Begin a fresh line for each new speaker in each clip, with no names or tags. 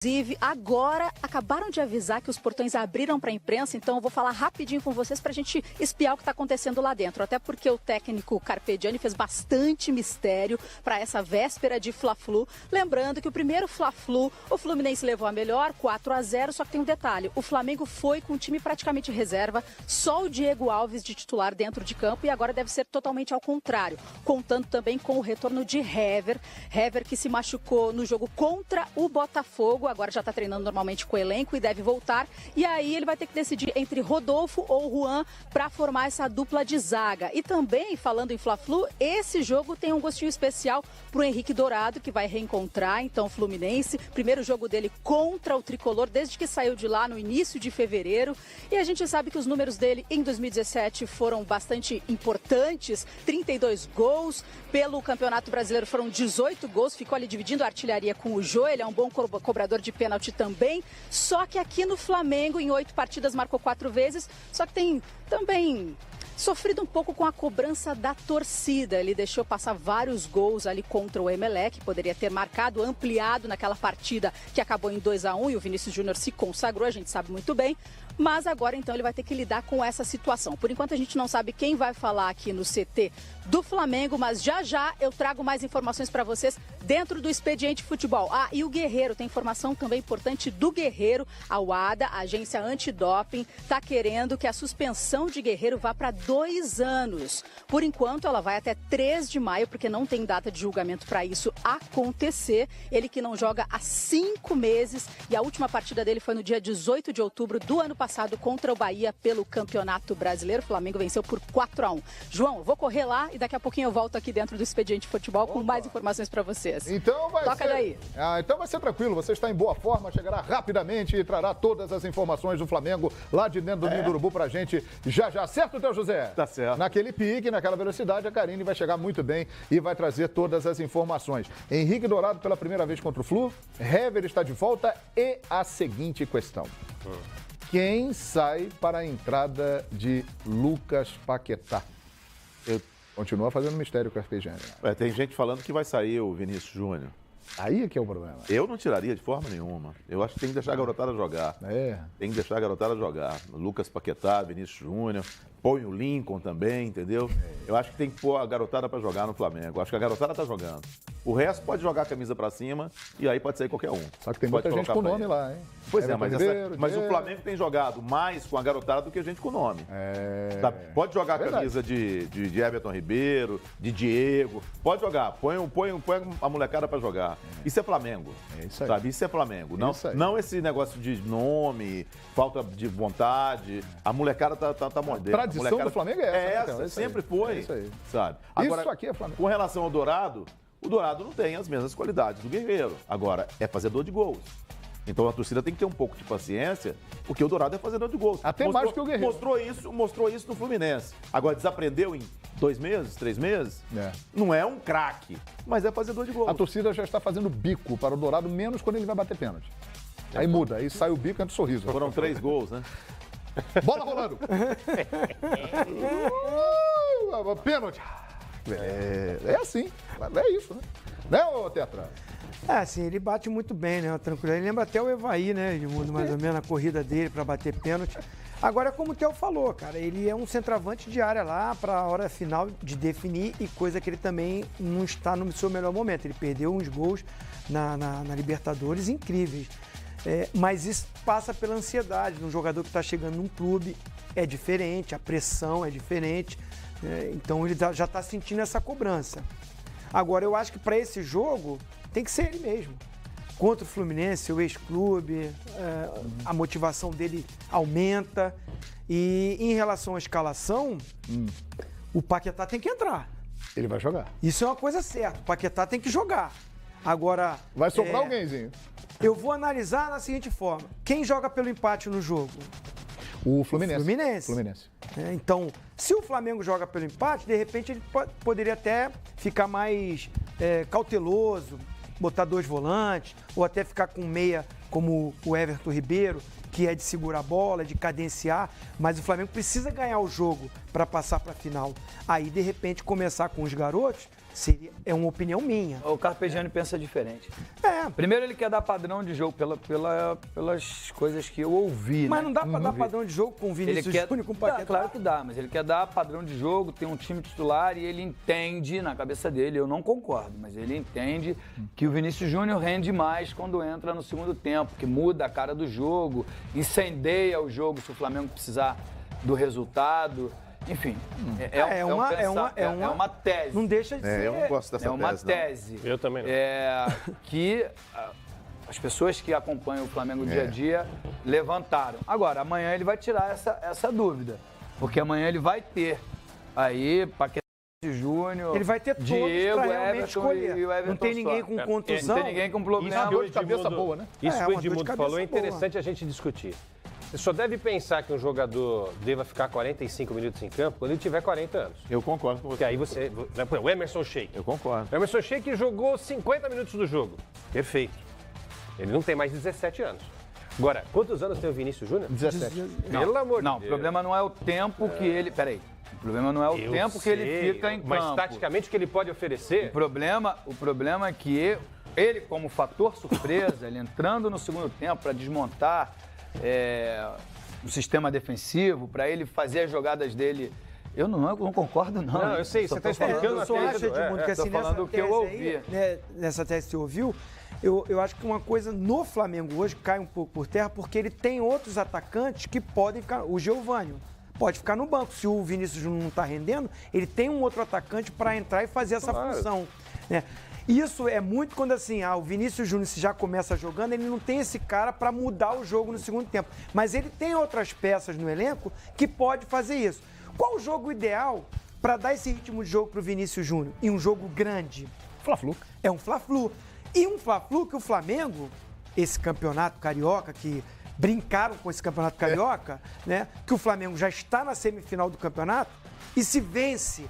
Inclusive, agora acabaram de avisar que os portões abriram para a imprensa, então eu vou falar rapidinho com vocês para a gente espiar o que está acontecendo lá dentro. Até porque o técnico Carpegiani fez bastante mistério para essa véspera de Fla-Flu. Lembrando que o primeiro Fla-Flu, o Fluminense levou a melhor, 4-0, só que tem um detalhe. O Flamengo foi com o time praticamente reserva, só o Diego Alves de titular dentro de campo e agora deve ser totalmente ao contrário. Contando também com o retorno de Hever que se machucou no jogo contra o Botafogo. Agora já está treinando normalmente com o elenco e deve voltar. E aí ele vai ter que decidir entre Rodolfo ou Juan para formar essa dupla de zaga. E também, falando em Fla-Flu, esse jogo tem um gostinho especial para o Henrique Dourado, que vai reencontrar então o Fluminense. Primeiro jogo dele contra o Tricolor, desde que saiu de lá no início de fevereiro. E a gente sabe que os números dele em 2017 foram bastante importantes. 32 gols. Pelo Campeonato Brasileiro foram 18 gols. Ficou ali dividindo a artilharia com o Jô. Ele é um bom cobrador de pênalti também, só que aqui no Flamengo, em 8 partidas, marcou 4 vezes, só que tem também sofrido um pouco com a cobrança da torcida. Ele deixou passar vários gols ali contra o Emelec, poderia ter marcado, ampliado naquela partida que acabou em 2-1 e o Vinícius Júnior se consagrou, a gente sabe muito bem. Mas agora, então, ele vai ter que lidar com essa situação. Por enquanto, a gente não sabe quem vai falar aqui no CT do Flamengo, mas já eu trago mais informações para vocês dentro do Expediente Futebol. Ah, e o Guerreiro, tem informação também importante do Guerreiro. A UADA, a agência antidoping, está querendo que a suspensão de Guerreiro vá para 2 anos. Por enquanto, ela vai até 3 de maio, porque não tem data de julgamento para isso acontecer. Ele que não joga há 5 meses e a última partida dele foi no dia 18 de outubro do ano passado contra o Bahia pelo Campeonato Brasileiro. O Flamengo venceu por 4-1. João, eu vou correr lá e daqui a pouquinho eu volto aqui dentro do Expediente Futebol com mais informações para vocês.
Então vai
Toca
ser...
daí.
Então vai ser tranquilo, você está em boa forma, chegará rapidamente e trará todas as informações do Flamengo lá de dentro do Ninho do Urubu pra gente já. Certo, Teu José?
Tá certo.
Naquele pique, naquela velocidade, a Karine vai chegar muito bem e vai trazer todas as informações. Henrique Dourado pela primeira vez contra o Flu, Hever está de volta e a seguinte questão. Quem sai para a entrada de Lucas Paquetá? Continua fazendo mistério com o Carpegiani.
Tem gente falando que vai sair o Vinícius Júnior.
Aí é que é o problema.
Eu não tiraria de forma nenhuma. Eu acho que tem que deixar a garotada jogar. Tem que deixar a garotada jogar. Lucas Paquetá, Vinícius Júnior. Põe o Lincoln também, entendeu? Eu acho que tem que pôr a garotada para jogar no Flamengo. Eu acho que a garotada tá jogando. O resto pode jogar a camisa para cima e aí pode sair qualquer um.
Só que tem muita gente com nome lá, hein?
Pois é, mas o Flamengo tem jogado mais com a garotada do que a gente com nome. Tá? Pode jogar a camisa de Everton Ribeiro, de Diego. Pode jogar. Põe a molecada para jogar. Isso é Flamengo.
É isso aí.
Sabe? Isso é Flamengo. Não esse negócio de nome, falta de vontade. A molecada tá mordendo.
A tradição do Flamengo é essa.
Essa, sempre foi.
É isso aí.
Sabe? Agora,
isso aqui é Flamengo.
Com relação ao Dourado, o Dourado não tem as mesmas qualidades do Guerreiro. Agora, é fazedor de gols. Então a torcida tem que ter um pouco de paciência, porque o Dourado é fazedor de gols.
Até mais que o Guerreiro.
Mostrou isso no Fluminense. Agora, desaprendeu em 2 meses, 3 meses? Não é um craque, mas é fazedor de gols.
A torcida já está fazendo bico para o Dourado, menos quando ele vai bater pênalti. Aí muda, aí sai o bico e entra o sorriso.
Foram 3 gols, né?
Bola rolando. Pênalti. É assim. É isso, né? Né, ô Tetra?
Assim, ele bate muito bem, né? Tranquilo. Ele lembra até o Evaí, né? Edmundo, mais ou menos, a corrida dele para bater pênalti. Agora, como o Theo falou, cara, ele é um centroavante de área lá para a hora final de definir e coisa que ele também não está no seu melhor momento. Ele perdeu uns gols na Libertadores incríveis. Mas isso passa pela ansiedade de um jogador que está chegando num clube, é diferente, a pressão é diferente, então ele já está sentindo essa cobrança. Agora, eu acho que para esse jogo tem que ser ele mesmo. Contra o Fluminense, seu ex-clube, a motivação dele aumenta. E em relação à escalação, o Paquetá tem que entrar.
Ele vai jogar.
Isso é uma coisa certa, o Paquetá tem que jogar. Agora...
Vai sobrar alguémzinho.
Eu vou analisar da seguinte forma. Quem joga pelo empate no jogo?
O Fluminense.
Fluminense. Então, se o Flamengo joga pelo empate, de repente ele poderia até ficar mais cauteloso, botar 2 volantes, ou até ficar com meia como o Everton Ribeiro, que é de segurar a bola, de cadenciar, mas o Flamengo precisa ganhar o jogo para passar para a final. Aí, de repente, começar com os garotos É uma opinião minha.
O Carpegiani pensa diferente.
É.
Primeiro ele quer dar padrão de jogo pelas coisas que eu ouvi,
Mas
né?
não dá pra dar padrão de jogo com o Vinícius Júnior, com o Paquetá?
Claro que dá, mas ele quer dar padrão de jogo, tem um time titular e ele entende, na cabeça dele, eu não concordo, mas ele entende que o Vinícius Júnior rende mais quando entra no segundo tempo, que muda a cara do jogo, incendeia o jogo se o Flamengo precisar do resultado. Enfim, é uma tese.
Não deixa de ser.
Eu não gosto dessa tese.
É uma tese.
Eu também não.
Que as pessoas que acompanham o Flamengo dia a dia levantaram. Agora, amanhã ele vai tirar essa dúvida. Porque amanhã ele vai ter aí Paquetá, Júnior,
ele vai ter todos
Diego,
pra realmente
Everton
escolher.
e o Everton
não tem ninguém
só.
com contusão.
Não tem ninguém com problema.
Isso é uma dor de cabeça boa, né?
Isso que o
uma dor de
Edmundo
cabeça
falou é
boa.
interessante a gente discutir. Você só deve pensar que um jogador deva ficar 45 minutos em campo quando ele tiver 40 anos.
Eu concordo com você.
Porque aí você... O Emerson Sheik.
Eu concordo.
O Emerson Sheik jogou 50 minutos do jogo. Perfeito. Ele não tem mais 17 anos. Agora, quantos anos tem o Vinícius Júnior?
17.
Pelo amor de Deus.
Não, o problema não é o tempo que ele... Peraí. O problema não é o tempo que ele fica em campo.
Mas taticamente o que ele pode oferecer...
O problema é que ele, como fator surpresa, ele entrando no segundo tempo para desmontar o sistema defensivo, para ele fazer as jogadas dele... Eu não concordo, não.
Não, eu sei, você está explicando
Eu só acho, Edmundo, que
tô
assim,
falando
nessa
o que eu
tese
ouvi.
aí, né, nessa tese que você ouviu, eu acho que uma coisa no Flamengo hoje cai um pouco por terra, porque ele tem outros atacantes que podem ficar... O Geovânio pode ficar no banco. Se o Vinícius Júnior não está rendendo, ele tem um outro atacante para entrar e fazer essa função, né? Isso é muito quando assim, o Vinícius Júnior se já começa jogando, ele não tem esse cara para mudar o jogo no segundo tempo. Mas ele tem outras peças no elenco que pode fazer isso. Qual o jogo ideal para dar esse ritmo de jogo para o Vinícius Júnior? E um jogo grande?
Fla-Flu.
É um Fla-Flu. E um Fla-Flu que o Flamengo, esse campeonato carioca, que brincaram com esse campeonato carioca, né? Que o Flamengo já está na semifinal do campeonato e se vence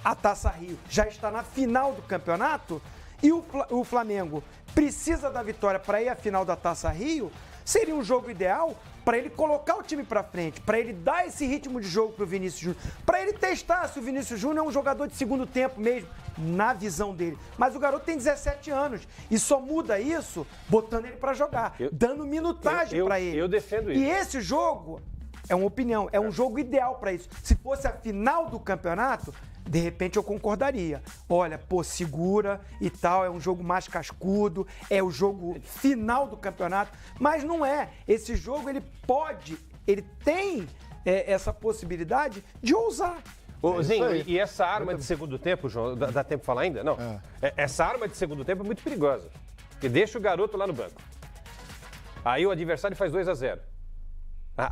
a Taça Rio, já está na final do campeonato e o Flamengo precisa da vitória para ir à final da Taça Rio, seria um jogo ideal para ele colocar o time para frente, para ele dar esse ritmo de jogo para o Vinícius Júnior, para ele testar se o Vinícius Júnior é um jogador de segundo tempo mesmo, na visão dele. Mas o garoto tem 17 anos e só muda isso botando ele para jogar, dando minutagem para ele.
Eu defendo isso.
E esse jogo, é uma opinião, é um jogo ideal para isso. Se fosse a final do campeonato, de repente eu concordaria. Olha, segura e tal, é um jogo mais cascudo, é o jogo final do campeonato, mas não é. Esse jogo ele tem essa possibilidade de ousar.
Ô, Zinho, e essa arma de segundo tempo, João, dá tempo de falar ainda? Não. Essa arma de segundo tempo é muito perigosa, porque deixa o garoto lá no banco. Aí o adversário faz 2-0.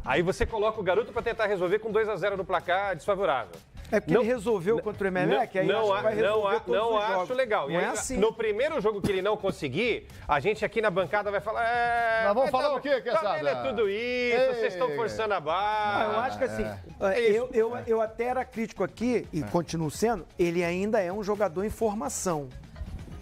Aí você coloca o garoto para tentar resolver com 2-0 no placar desfavorável.
É porque ele resolveu contra o Emelec, aí
não,
acho que vai resolver todos os
acho
jogos.
legal.
Não
E aí,
é assim.
No primeiro jogo que ele não conseguir, a gente aqui na bancada vai falar...
Nós vamos falar o quê, Quesada?
Tá vendo, é tudo isso, vocês estão forçando a barra.
Eu acho que assim, eu até era crítico aqui, e continuo sendo, ele ainda é um jogador em formação.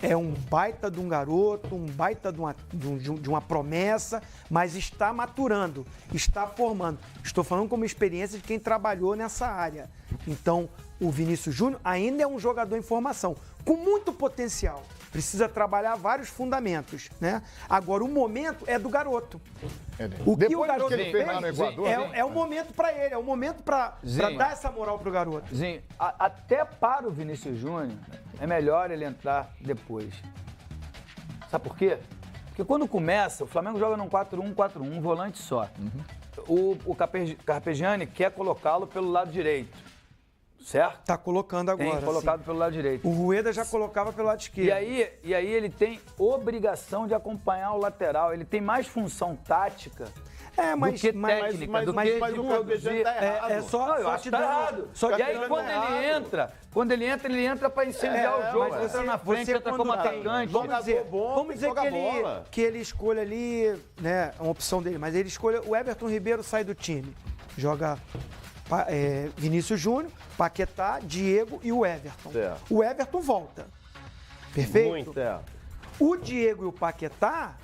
É um baita de um garoto, um baita de uma promessa, mas está maturando, está formando. Estou falando como experiência de quem trabalhou nessa área. Então, o Vinícius Júnior ainda é um jogador em formação, com muito potencial. Precisa trabalhar vários fundamentos, né? Agora, o momento é do garoto. O que o garoto
que ele fez lá no Equador,
é o momento para ele, é o momento para dar essa moral pro garoto.
Zinho, até para o Vinícius Júnior, é melhor ele entrar depois. Sabe por quê? Porque quando começa, o Flamengo joga num 4-1-4-1, um volante só. O Carpegiani quer colocá-lo pelo lado direito. Certo?
Tá colocando agora.
Tem colocado pelo lado direito.
O Rueda já colocava pelo lado esquerdo.
E aí ele tem obrigação de acompanhar o lateral. Ele tem mais função tática do que técnica,
mas
do que de
o Carpegiani tá errado.
Eu acho que tá errado. E aí quando ele entra para incendiar o jogo. Entra na frente, entra como atacante.
Vamos dizer que ele escolha ali, né, uma opção dele, mas ele escolha o Everton Ribeiro, sai do time. Joga Vinícius Júnior, Paquetá, Diego e o Everton.
Certo.
O Everton volta. Perfeito?
Muito.
O Diego e o Paquetá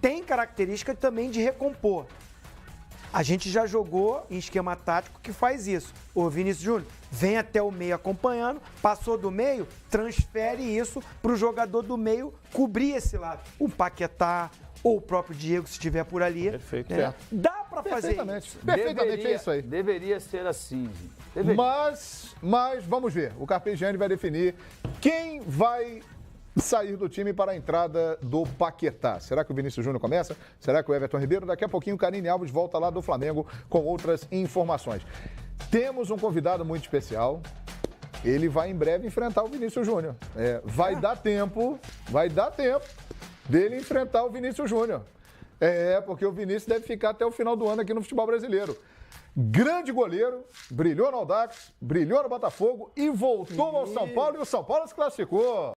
têm característica também de recompor. A gente já jogou em esquema tático que faz isso. O Vinícius Júnior vem até o meio acompanhando, passou do meio, transfere isso para o jogador do meio cobrir esse lado. O Paquetá ou o próprio Diego, se estiver por ali.
Perfeito.
Né? Dá para fazer isso.
Perfeitamente, é isso aí.
Deveria ser assim. Deveria.
Mas vamos ver. O Carpegiani vai definir quem vai sair do time para a entrada do Paquetá. Será que o Vinícius Júnior começa? Será que o Everton Ribeiro? Daqui a pouquinho o Carine Alves volta lá do Flamengo com outras informações. Temos um convidado muito especial. Ele vai em breve enfrentar o Vinícius Júnior. Vai dar tempo dele enfrentar o Vinícius Júnior. Porque o Vinícius deve ficar até o final do ano aqui no futebol brasileiro. Grande goleiro, brilhou no Audax, brilhou no Botafogo e voltou ao São Paulo e o São Paulo se classificou.